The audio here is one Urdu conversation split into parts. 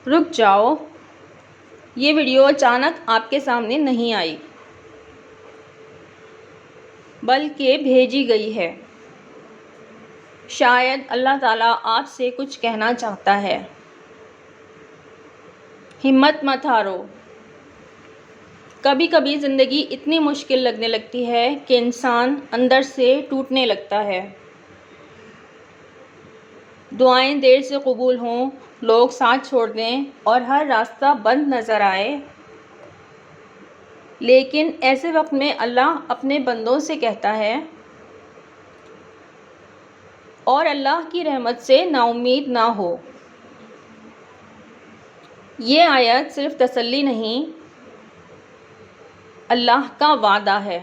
رک جاؤ، یہ ویڈیو اچانک آپ کے سامنے نہیں آئی بلکہ بھیجی گئی ہے۔ شاید اللہ تعالیٰ آپ سے کچھ کہنا چاہتا ہے۔ ہمت مت ہارو۔ کبھی کبھی زندگی اتنی مشکل لگنے لگتی ہے کہ انسان اندر سے ٹوٹنے لگتا ہے۔ دعائیں دیر سے قبول ہوں، لوگ ساتھ چھوڑ دیں اور ہر راستہ بند نظر آئے، لیکن ایسے وقت میں اللہ اپنے بندوں سے کہتا ہے، اور اللہ کی رحمت سے نا امید نہ ہو۔ یہ آیت صرف تسلی نہیں، اللہ کا وعدہ ہے۔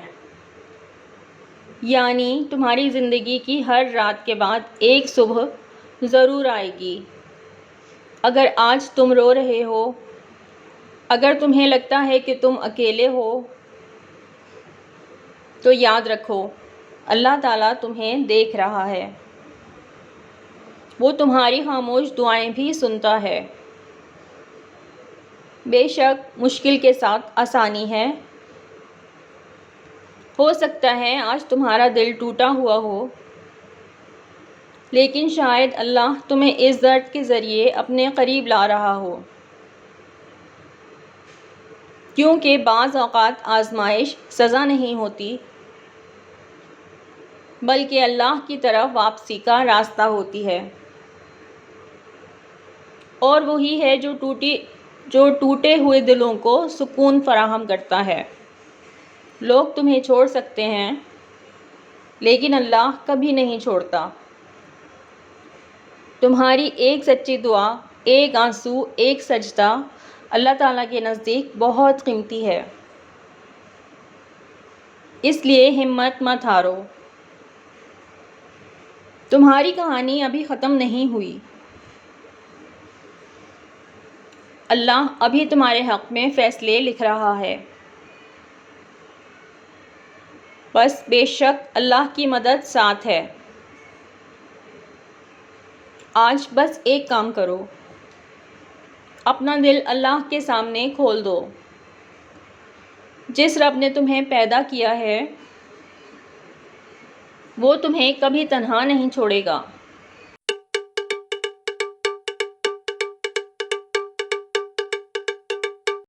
یعنی تمہاری زندگی کی ہر رات کے بعد ایک صبح ضرور آئے گی۔ اگر آج تم رو رہے ہو، اگر تمہیں لگتا ہے کہ تم اکیلے ہو، تو یاد رکھو اللہ تعالیٰ تمہیں دیکھ رہا ہے۔ وہ تمہاری خاموش دعائیں بھی سنتا ہے۔ بے شک مشکل کے ساتھ آسانی ہے۔ ہو سکتا ہے آج تمہارا دل ٹوٹا ہوا ہو، لیکن شاید اللہ تمہیں اس درد کے ذریعے اپنے قریب لا رہا ہو، کیونکہ بعض اوقات آزمائش سزا نہیں ہوتی بلکہ اللہ کی طرف واپسی کا راستہ ہوتی ہے، اور وہی ہے جو ٹوٹے ہوئے دلوں کو سکون فراہم کرتا ہے۔ لوگ تمہیں چھوڑ سکتے ہیں، لیکن اللہ کبھی نہیں چھوڑتا۔ تمہاری ایک سچی دعا، ایک آنسو، ایک سجدہ اللہ تعالیٰ کے نزدیک بہت قیمتی ہے۔ اس لیے ہمت مت ہارو۔ تمہاری کہانی ابھی ختم نہیں ہوئی۔ اللہ ابھی تمہارے حق میں فیصلے لکھ رہا ہے۔ بس بے شک اللہ کی مدد ساتھ ہے۔ آج بس ایک کام کرو، اپنا دل اللہ کے سامنے کھول دو۔ جس رب نے تمہیں پیدا کیا ہے، وہ تمہیں کبھی تنہا نہیں چھوڑے گا۔